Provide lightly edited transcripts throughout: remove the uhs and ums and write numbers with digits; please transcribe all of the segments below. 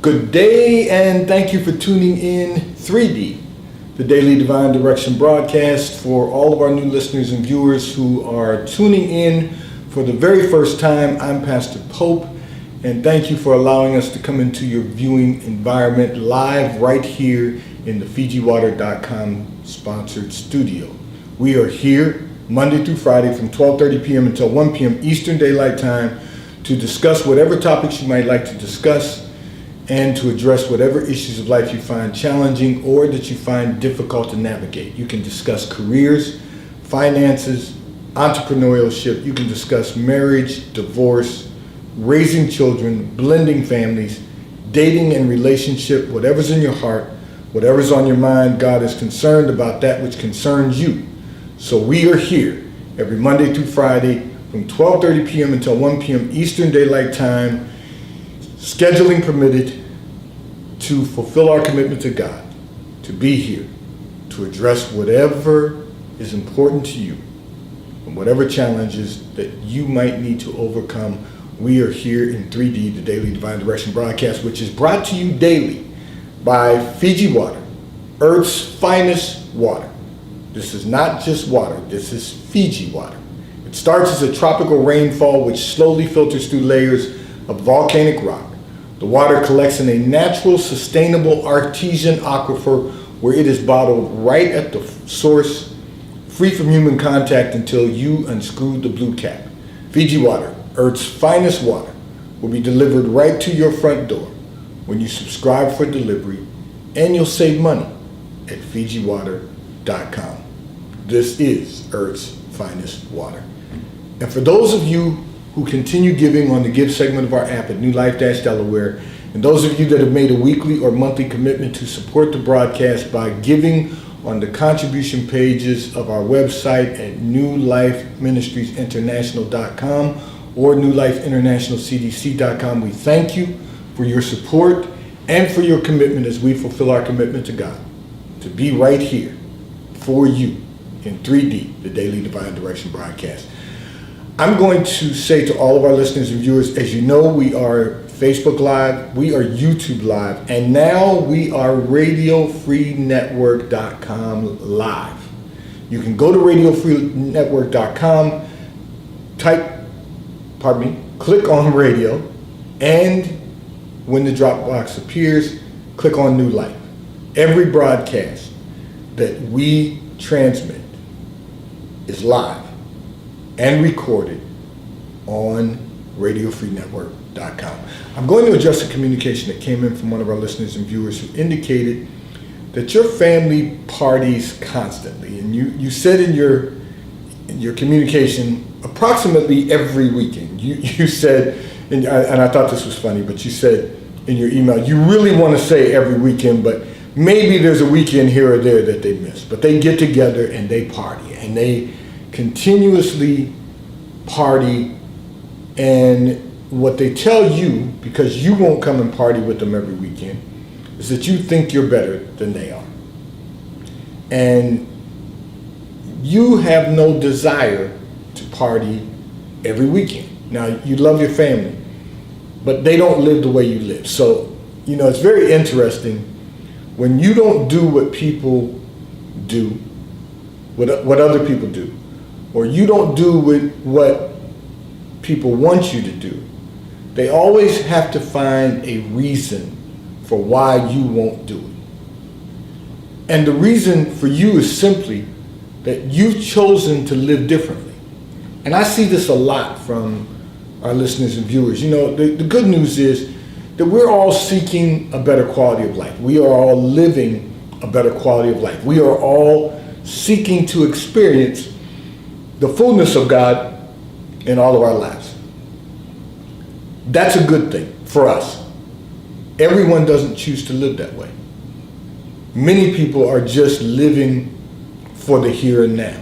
Good day, and thank you for tuning in 3D, the Daily Divine Direction broadcast. For all of our new listeners and viewers who are tuning in for the very first time, I'm Pastor Pope, and thank you for allowing us to come into your viewing environment live right here in the FijiWater.com sponsored studio. We are here Monday through Friday from 12:30 p.m. until 1 p.m. Eastern Daylight Time to discuss whatever topics you might like to discuss and to address whatever issues of life you find challenging or that you find difficult to navigate. You can discuss careers, finances, entrepreneurship. You can discuss marriage, divorce, raising children, blending families, dating and relationship, whatever's in your heart, whatever's on your mind. God is concerned about that which concerns you. So we are here every Monday through Friday from 12:30 p.m. until 1 p.m. Eastern Daylight Time, scheduling permitted, to fulfill our commitment to God, to be here, to address whatever is important to you and whatever challenges that you might need to overcome. We are here in 3D, the Daily Divine Direction broadcast, which is brought to you daily by Fiji Water, Earth's finest water. This is not just water, this is Fiji water. It starts as a tropical rainfall which slowly filters through layers of volcanic rock. The water collects in a natural, sustainable artesian aquifer where it is bottled right at the source, free from human contact until you unscrew the blue cap. Fiji Water, Earth's finest water, will be delivered right to your front door when you subscribe for delivery, and you'll save money at FijiWater.com. This is Earth's finest water. And for those of you who continue giving on the Give segment of our app at New Life-Delaware, and those of you that have made a weekly or monthly commitment to support the broadcast by giving on the contribution pages of our website at newlifeministriesinternational.com or newlifeinternationalcdc.com, we thank you for your support and for your commitment as we fulfill our commitment to God, to be right here for you in 3D, the Daily Divine Direction broadcast. I'm going to say to all of our listeners and viewers, as you know, we are Facebook Live, we are YouTube Live, and now we are RadioFreeNetwork.com Live. You can go to RadioFreeNetwork.com, click on radio, and when the drop box appears, click on New Life. Every broadcast that we transmit is live and recorded on RadioFreeNetwork.com. I'm going to address a communication that came in from one of our listeners and viewers who indicated that your family parties constantly, and you said in your communication approximately every weekend. You said, and I thought this was funny, but you said in your email you really want to say every weekend, but maybe there's a weekend here or there that they miss. But they get together and they party, and they continuously party, and what they tell you, because you won't come and party with them every weekend, is that you think you're better than they are. And you have no desire to party every weekend. Now, you love your family, but they don't live the way you live. So, it's very interesting when you don't do what people do, what other people do, or you don't do what people want you to do. They always have to find a reason for why you won't do it. And the reason for you is simply that you've chosen to live differently. And I see this a lot from our listeners and viewers. The good news is that we're all seeking a better quality of life. We are all living a better quality of life. We are all seeking to experience the fullness of God in all of our lives. That's a good thing for us. Everyone doesn't choose to live that way. Many people are just living for the here and now.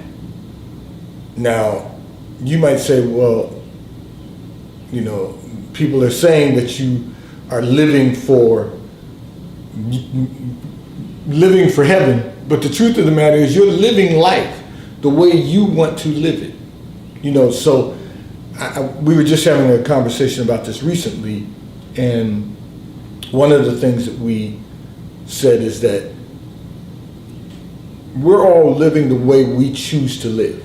Now, you might say, well, people are saying that you are living for heaven, but the truth of the matter is you're living life the way you want to live it. So we were just having a conversation about this recently, and one of the things that we said is that we're all living the way we choose to live.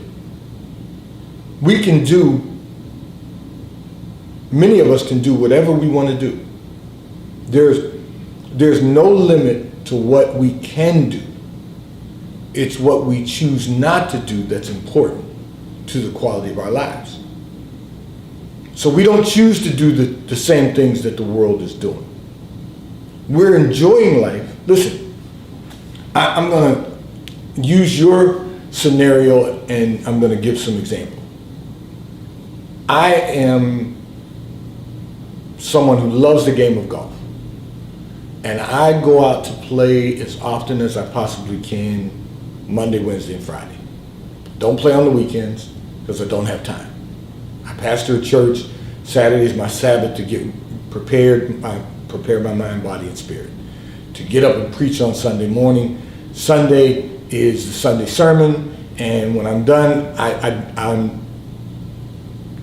Many of us can do whatever we want to do. There's no limit to what we can do. It's what we choose not to do that's important to the quality of our lives. So we don't choose to do the same things that the world is doing. We're enjoying life. Listen, I'm going to use your scenario and I'm going to give some example. I am someone who loves the game of golf. And I go out to play as often as I possibly can Monday, Wednesday, and Friday. Don't play on the weekends because I don't have time. I pastor a church. Saturday is my Sabbath to get prepared, prepare my mind, body, and spirit. To get up and preach on Sunday morning. Sunday is the Sunday sermon, and when I'm done, I'm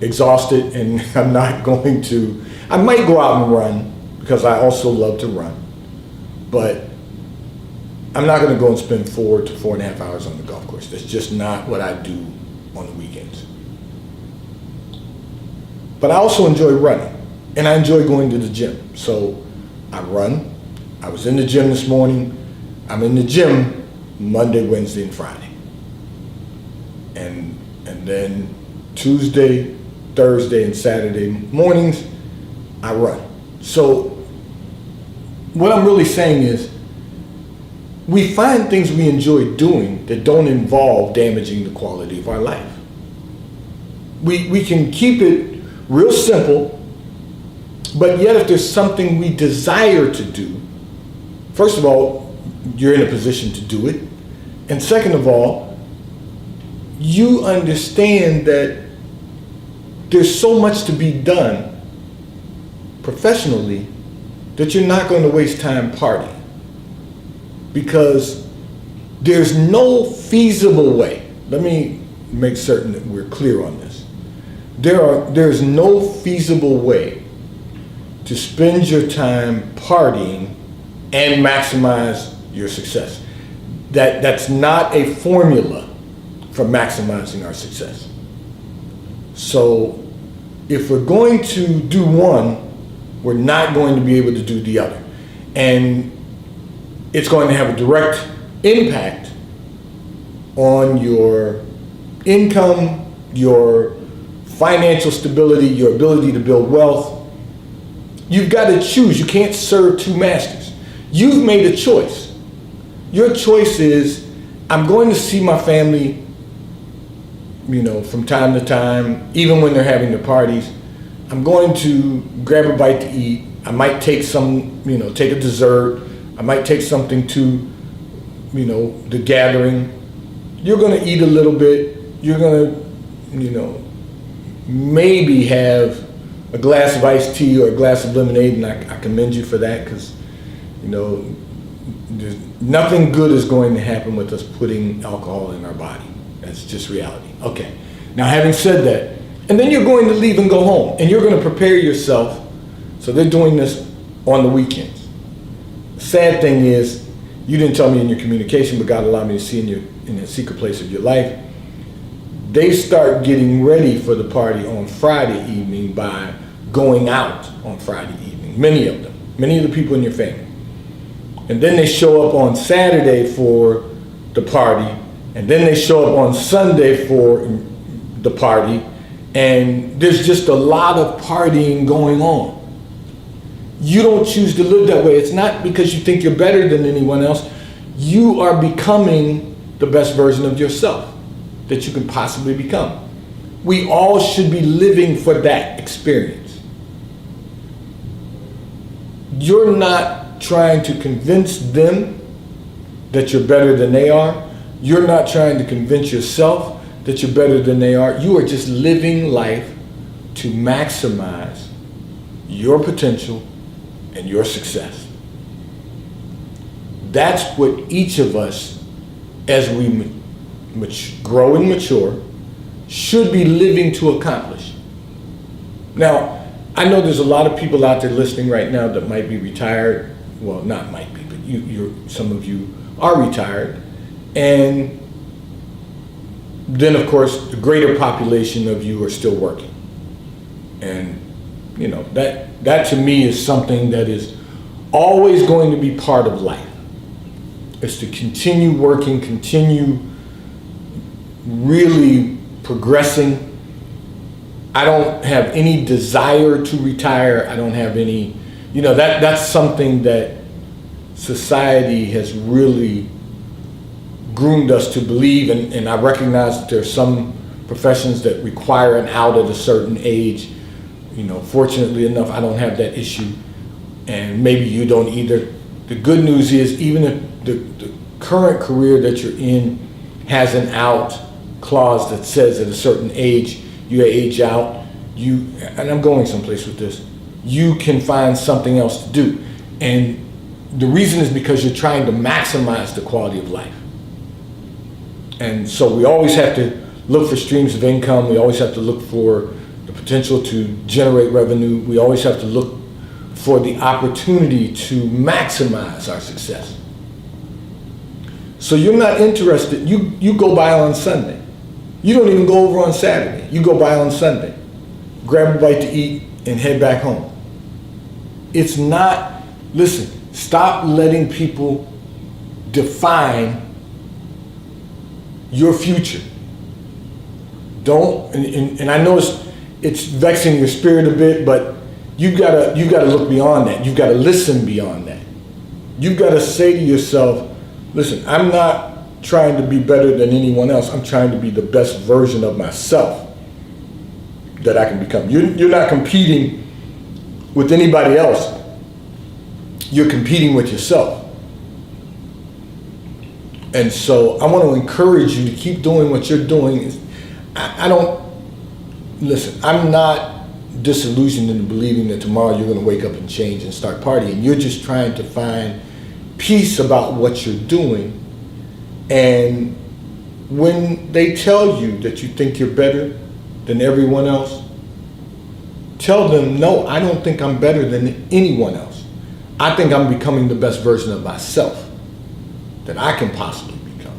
exhausted, and I'm not going to. I might go out and run because I also love to run, but I'm not going to go and spend 4 to 4.5 hours on the golf course. That's just not what I do on the weekends. But I also enjoy running, and I enjoy going to the gym. So I run. I was in the gym this morning. I'm in the gym Monday, Wednesday, and Friday. And then Tuesday, Thursday, and Saturday mornings, I run. So what I'm really saying is we find things we enjoy doing that don't involve damaging the quality of our life. We can keep it real simple, but yet if there's something we desire to do, first of all, you're in a position to do it. And second of all, you understand that there's so much to be done professionally that you're not going to waste time partying. Because there's no feasible way. Let me make certain that we're clear on this. There's no feasible way to spend your time partying and maximize your success. That's not a formula for maximizing our success. So if we're going to do one, we're not going to be able to do the other. And it's going to have a direct impact on your income, your financial stability, your ability to build wealth. You've got to choose. You can't serve two masters. You've made a choice. Your choice is, I'm going to see my family, from time to time, even when they're having their parties. I'm going to grab a bite to eat. I might take take a dessert. I might take something to, the gathering. You're going to eat a little bit. You're going to, maybe have a glass of iced tea or a glass of lemonade, and I commend you for that because, there's nothing good is going to happen with us putting alcohol in our body. That's just reality. Okay. Now, having said that, and then you're going to leave and go home, and you're going to prepare yourself. So they're doing this on the weekends. Sad thing is, you didn't tell me in your communication, but God allowed me to see in the secret place of your life. They start getting ready for the party on Friday evening by going out on Friday evening. Many of the people in your family. And then they show up on Saturday for the party. And then they show up on Sunday for the party. And there's just a lot of partying going on. You don't choose to live that way. It's not because you think you're better than anyone else. You are becoming the best version of yourself that you can possibly become. We all should be living for that experience. You're not trying to convince them that you're better than they are. You're not trying to convince yourself that you're better than they are. You are just living life to maximize your potential and your success. That's what each of us, as we grow and mature, should be living to accomplish. Now, I know there's a lot of people out there listening right now that might be retired. Well, not might be, but some of you are retired. And then, of course, the greater population of you are still working. And, that to me is something that is always going to be part of life. It's to continue working, continue really progressing. I don't have any desire to retire. I don't have any, that's something that society has really groomed us to believe. And I recognize that there's some professions that require an out at a certain age. Fortunately enough, I don't have that issue. And maybe you don't either. The good news is, even if the current career that you're in has an out clause that says at a certain age, you age out, and I'm going someplace with this, you can find something else to do. And the reason is because you're trying to maximize the quality of life. And so we always have to look for streams of income. We always have to look for the potential to generate revenue. We always have to look for the opportunity to maximize our success. So you're not interested, you go by on Sunday. You don't even go over on Saturday. You go by on Sunday, grab a bite to eat, and head back home. It's not, listen, stop letting people define your future. Don't, and I know it's vexing your spirit a bit, but you've got to look beyond that. You've got to listen beyond that. You've got to say to yourself, listen, I'm not trying to be better than anyone else. I'm trying to be the best version of myself that I can become. You're not competing with anybody else. You're competing with yourself. And so I want to encourage you to keep doing what you're doing. I'm not disillusioned in believing that tomorrow you're going to wake up and change and start partying. You're just trying to find peace about what you're doing. And when they tell you that you think you're better than everyone else, tell them, no, I don't think I'm better than anyone else. I think I'm becoming the best version of myself that I can possibly become.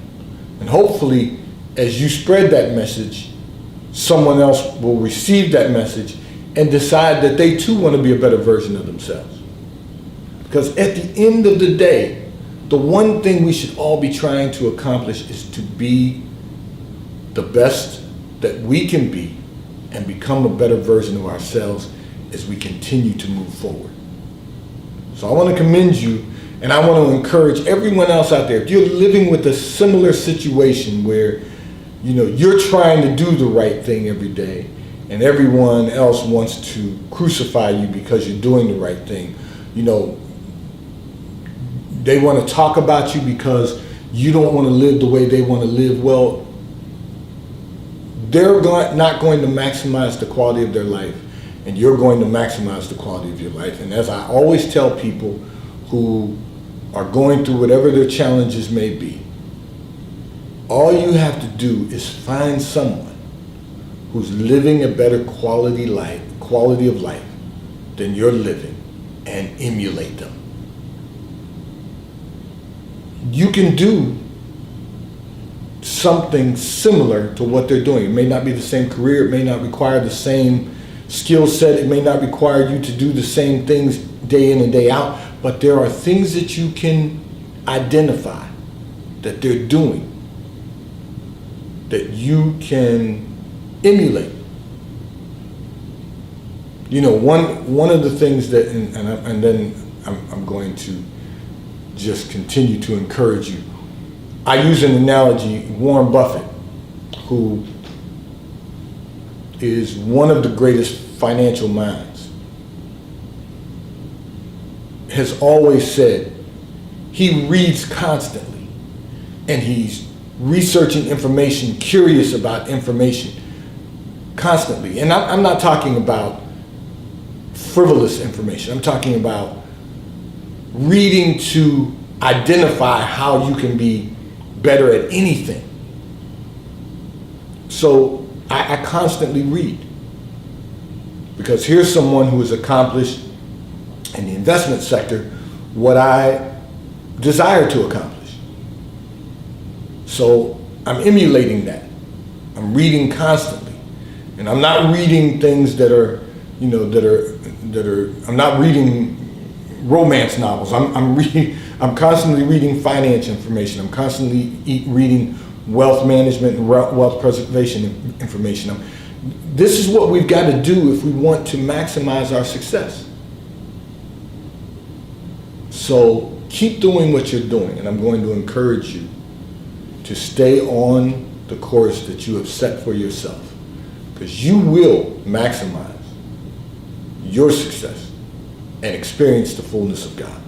And hopefully, as you spread that message, someone else will receive that message and decide that they too want to be a better version of themselves. Because at the end of the day, the one thing we should all be trying to accomplish is to be the best that we can be and become a better version of ourselves as we continue to move forward. So I want to commend you, and I want to encourage everyone else out there. If you're living with a similar situation where you're trying to do the right thing every day and everyone else wants to crucify you because you're doing the right thing, they want to talk about you because you don't want to live the way they want to live. Well, they're not going to maximize the quality of their life, and you're going to maximize the quality of your life. And as I always tell people who are going through whatever their challenges may be, all you have to do is find someone who's living a better quality of life than you're living, and emulate them. You can do something similar to what they're doing. It may not be the same career. It may not require the same skill set. It may not require you to do the same things day in and day out. But there are things that you can identify that they're doing that you can emulate. One of the things that, and then I'm going to just continue to encourage you. I use an analogy. Warren Buffett, who is one of the greatest financial minds, has always said he reads constantly and he's researching information, curious about information constantly. And I'm not talking about frivolous information. I'm talking about reading to identify how you can be better at anything. So I constantly read. Because here's someone who has accomplished in the investment sector what I desire to accomplish. So I'm emulating that. I'm reading constantly. And I'm not reading things that are, I'm not reading romance novels. I'm constantly reading finance information. I'm constantly reading wealth management and wealth preservation information. This is what we've got to do if we want to maximize our success. So keep doing what you're doing, and I'm going to encourage you to stay on the course that you have set for yourself, because you will maximize your success and experience the fullness of God.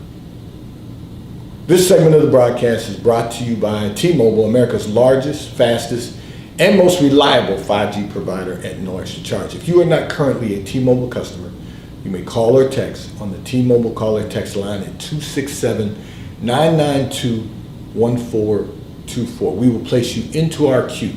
This segment of the broadcast is brought to you by T-Mobile, America's largest, fastest, and most reliable 5G provider at no extra charge. If you are not currently a T-Mobile customer, you may call or text on the T-Mobile call or text line at 267-992-1424. We will place you into our queue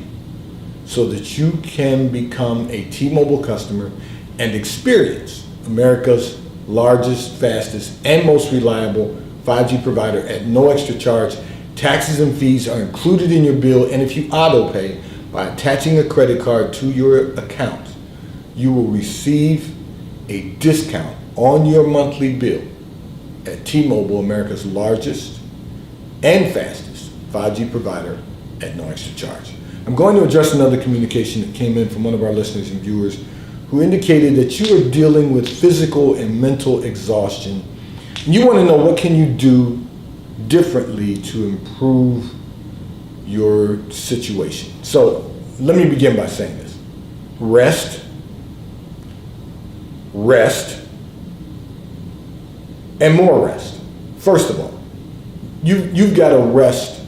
so that you can become a T-Mobile customer and experience America's largest, fastest, and most reliable 5G provider at no extra charge. Taxes and fees are included in your bill, and if you auto pay by attaching a credit card to your account, you will receive a discount on your monthly bill at T-Mobile, America's largest and fastest 5G provider at no extra charge. I'm going to address another communication that came in from one of our listeners and viewers who indicated that you are dealing with physical and mental exhaustion. And you want to know, what can you do differently to improve your situation? So let me begin by saying this. Rest, and more rest. First of all, you've got to rest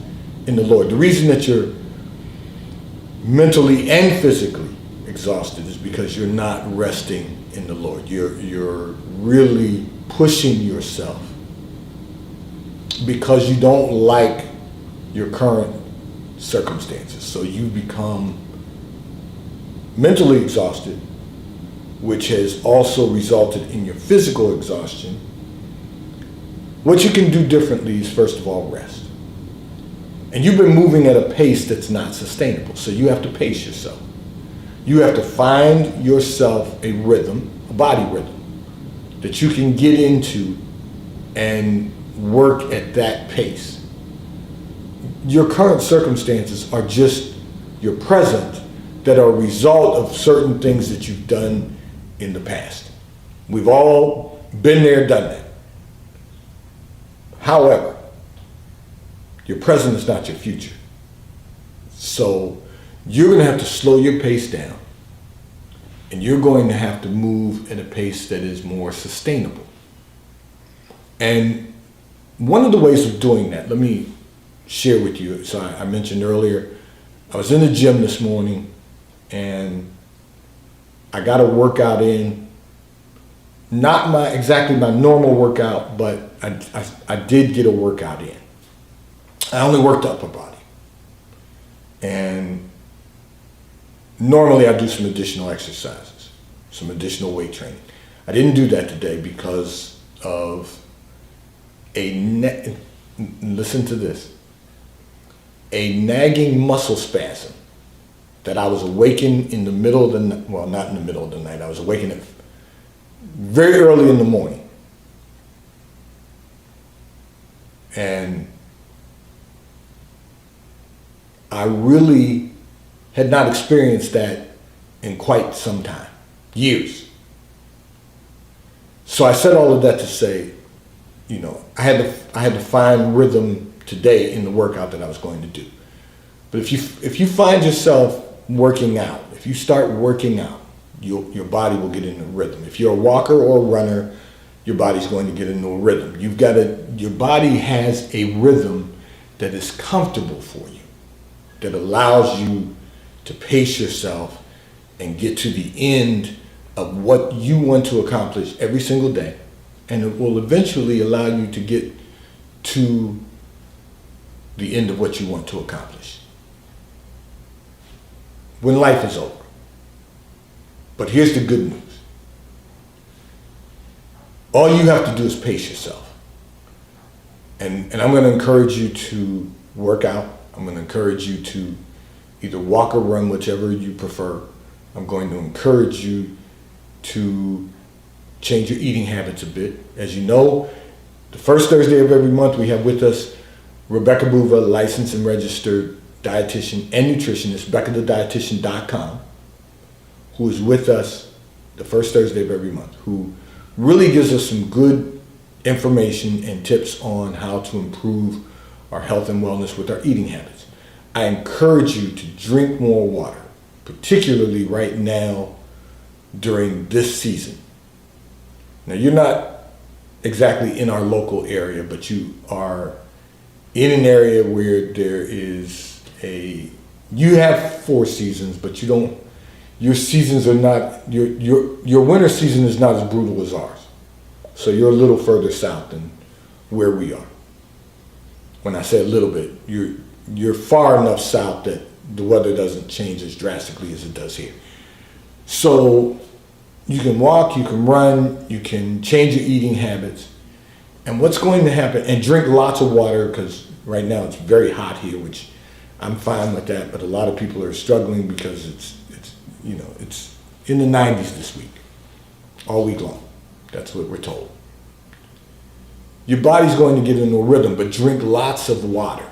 in the Lord. The reason that you're mentally and physically exhausted is because you're not resting in the Lord. You're really pushing yourself because you don't like your current circumstances. So you become mentally exhausted, which has also resulted in your physical exhaustion. What you can do differently is, first of all, rest. And you've been moving at a pace that's not sustainable, so you have to pace yourself. You have to find yourself a rhythm, a body rhythm, that you can get into and work at that pace. Your current circumstances are just your present that are a result of certain things that you've done in the past. We've all been there, done that. However, your present is not your future. So you're going to have to slow your pace down, and you're going to have to move at a pace that is more sustainable. And one of the ways of doing that, let me share with you. So I mentioned earlier, I was in the gym this morning and I got a workout in. Not exactly my normal workout, but I did get a workout in. I only worked upper body. And normally I do some additional exercises, some additional weight training. I didn't do that today because of listen to this, a nagging muscle spasm that I was awakened in the middle of the night. Well, not in the middle of the night. I was awakened very early in the morning. And I really had not experienced that in quite some time, years. So I said all of that to say, I had to find rhythm today in the workout that I was going to do. But if you find yourself working out, if you start working out, your body will get into a rhythm. If you're a walker or a runner, your body's going to get into a rhythm. Your body has a rhythm that is comfortable for you, that allows you to pace yourself and get to the end of what you want to accomplish every single day. And it will eventually allow you to get to the end of what you want to accomplish when life is over. But here's the good news. All you have to do is pace yourself. And I'm going to encourage you to work out. I'm going to encourage you to either walk or run, whichever you prefer. I'm going to encourage you to change your eating habits a bit. As you know, the first Thursday of every month we have with us Rebecca Buva, licensed and registered dietitian and nutritionist, BeccaTheDietitian.com, who is with us the first Thursday of every month, who really gives us some good information and tips on how to improve our health and wellness with our eating habits. I encourage you to drink more water, particularly right now during this season. Now, you're not exactly in our local area, but you are in an area where there is you have 4 seasons, but your seasons are not, your winter season is not as brutal as ours. So you're a little further south than where we are. When I say a little bit, you're far enough south that the weather doesn't change as drastically as it does here. So you can walk, you can run, you can change your eating habits. And what's going to happen, and drink lots of water, because right now it's very hot here, which I'm fine with that, but a lot of people are struggling because it's in the 90s this week, all week long. That's what we're told. Your body's going to get into a rhythm, but drink lots of water.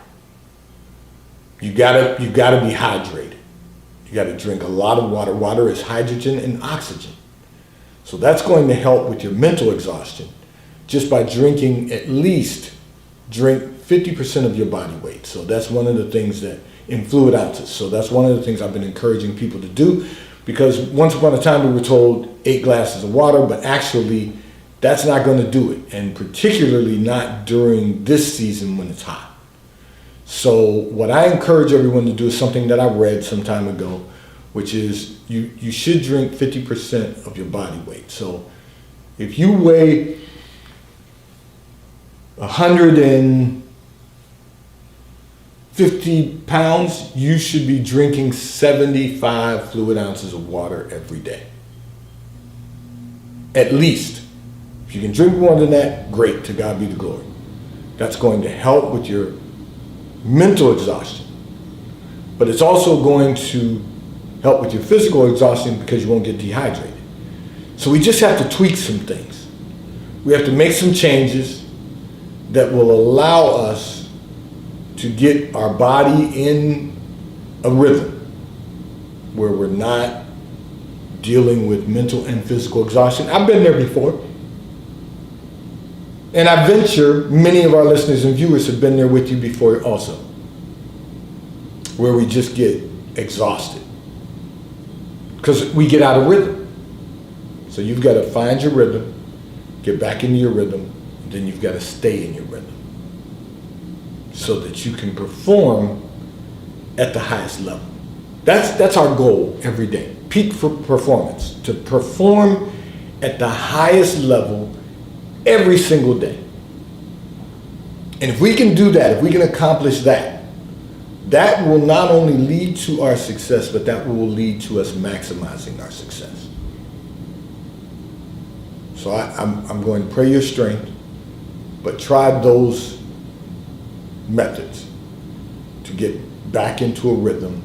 You gotta be hydrated. You gotta drink a lot of water. Water is hydrogen and oxygen. So that's going to help with your mental exhaustion just by drinking drink 50% of your body weight. So that's one of the things that in fluid ounces. So that's one of the things I've been encouraging people to do, because once upon a time we were told 8 glasses of water, but actually that's not going to do it. And particularly not during this season when it's hot. So what I encourage everyone to do is something that I read some time ago, which is you should drink 50% of your body weight. So if you weigh 150 pounds, you should be drinking 75 fluid ounces of water every day. At least. If you can drink more than that, great, to God be the glory. That's going to help with your mental exhaustion. But it's also going to help with your physical exhaustion because you won't get dehydrated. So we just have to tweak some things. We have to make some changes that will allow us to get our body in a rhythm where we're not dealing with mental and physical exhaustion. I've been there before. And I venture many of our listeners and viewers have been there with you before also, where we just get exhausted because we get out of rhythm. So you've got to find your rhythm, get back into your rhythm, and then you've got to stay in your rhythm so that you can perform at the highest level. That's our goal every day, peak for performance, to perform at the highest level every single day. And if we can do that, if we can accomplish that, that will not only lead to our success, but that will lead to us maximizing our success. So I'm going to pray your strength, but try those methods to get back into a rhythm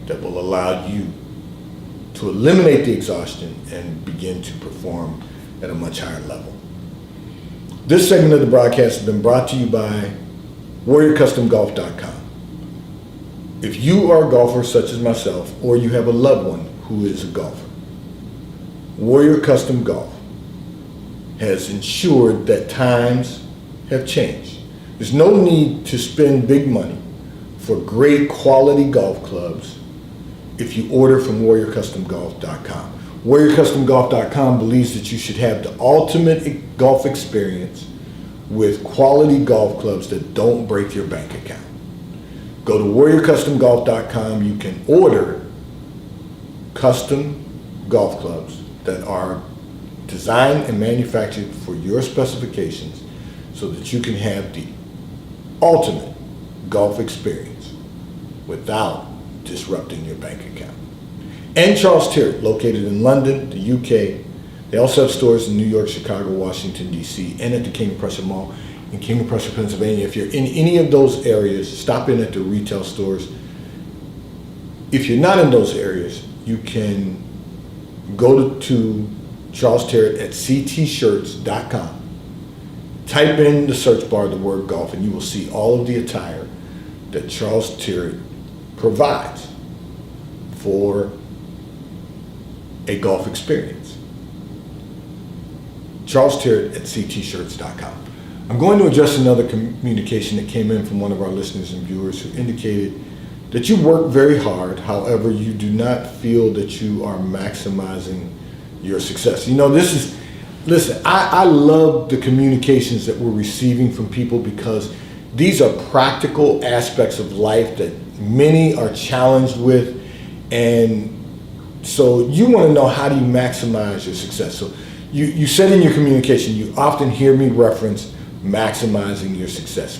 that will allow you to eliminate the exhaustion and begin to perform at a much higher level. This segment of the broadcast has been brought to you by WarriorCustomGolf.com. If you are a golfer such as myself, or you have a loved one who is a golfer, Warrior Custom Golf has ensured that times have changed. There's no need to spend big money for great quality golf clubs if you order from WarriorCustomGolf.com. WarriorCustomGolf.com believes that you should have the ultimate golf experience with quality golf clubs that don't break your bank account. Go to WarriorCustomGolf.com. You can order custom golf clubs that are designed and manufactured for your specifications so that you can have the ultimate golf experience without disrupting your bank account. And Charles Tyrrell, located in London, the UK, They also have stores in New York, Chicago, Washington, D.C., and at the King of Prussia Mall in King of Prussia, Pennsylvania. If you're in any of those areas, stop in at the retail stores. If you're not in those areas, you can go to Charles Terrett at ctshirts.com. Type in the search bar the word golf, and you will see all of the attire that Charles Terrett provides for a golf experience. Charles Terrett at ctshirts.com. I'm going to address another communication that came in from one of our listeners and viewers who indicated that you work very hard, however, you do not feel that you are maximizing your success. Listen, I love the communications that we're receiving from people because these are practical aspects of life that many are challenged with. And so you want to know, how do you maximize your success? So you said in your communication, you often hear me reference maximizing your success,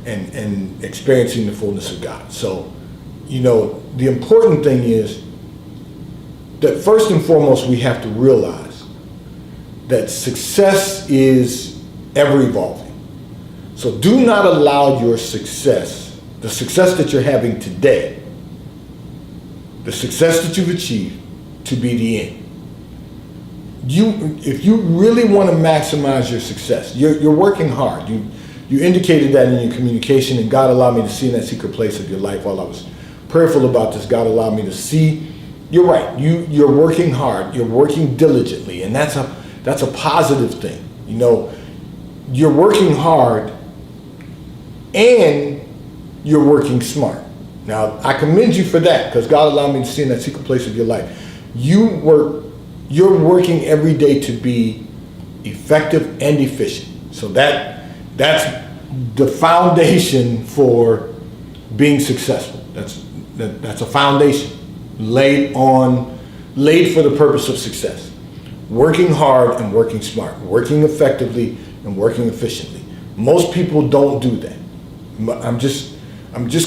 and experiencing the fullness of God. So, the important thing is that first and foremost, we have to realize that success is ever evolving. So do not allow your success, the success that you're having today, the success that you've achieved, to be the end. If you really want to maximize your success, you're working hard. You indicated that in your communication, and God allowed me to see in that secret place of your life while I was prayerful about this. God allowed me to see. You're right. You're working hard. You're working diligently, and that's a positive thing. You're working hard, and you're working smart. Now, I commend you for that, because God allowed me to see in that secret place of your life. You're working every day to be effective and efficient. So that's the foundation for being successful. That's a foundation laid for the purpose of success. Working hard and working smart, working effectively and working efficiently. Most people don't do that. I'm just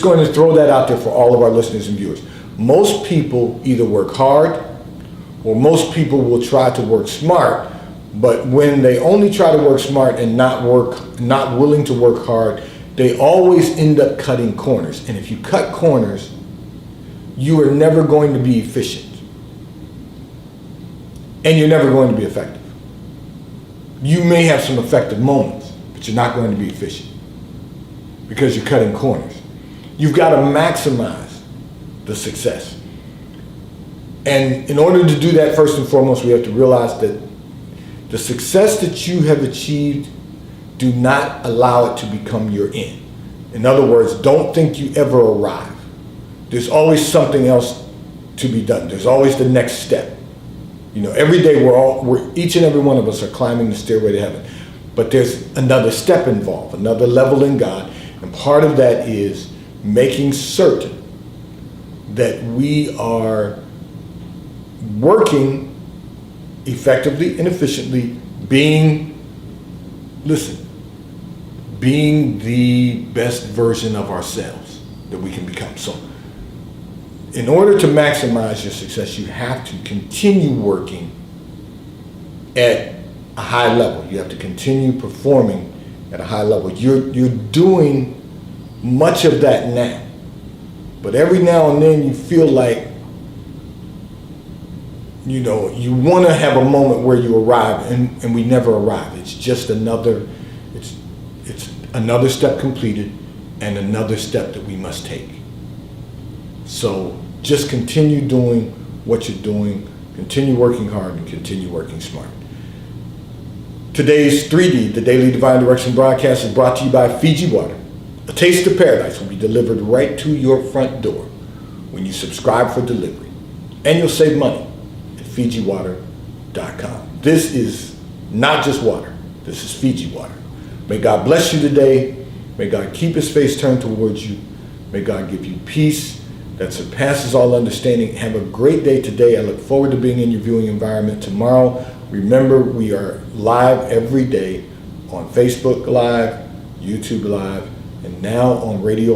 going to throw that out there for all of our listeners and viewers. Most people either work hard, or most people will try to work smart, but when they only try to work smart and not willing to work hard, they always end up cutting corners. And if you cut corners, you are never going to be efficient. And you're never going to be effective. You may have some effective moments, but you're not going to be efficient because you're cutting corners. You've got to maximize the success. And in order to do that, first and foremost, we have to realize that the success that you have achieved, do not allow it to become your end. In other words, don't think you ever arrive. There's always something else to be done. There's always the next step. Every day each and every one of us are climbing the stairway to heaven. But there's another step involved, another level in God. And part of that is making certain that we are working effectively and efficiently, being the best version of ourselves that we can become. So in order to maximize your success, you have to continue working at a high level. You have to continue performing at a high level. You're doing much of that now, but every now and then you feel like you want to have a moment where you arrive, and we never arrive. It's just another step completed and another step that we must take. So just continue doing what you're doing, continue working hard, and continue working smart. Today's 3D, the Daily Divine Direction broadcast, is brought to you by Fiji Water. A taste of paradise will be delivered right to your front door when you subscribe for delivery. And you'll save money at FijiWater.com. This is not just water. This is Fiji Water. May God bless you today. May God keep his face turned towards you. May God give you peace that surpasses all understanding. Have a great day today. I look forward to being in your viewing environment tomorrow. Remember, we are live every day on Facebook Live, YouTube Live, and now on Radio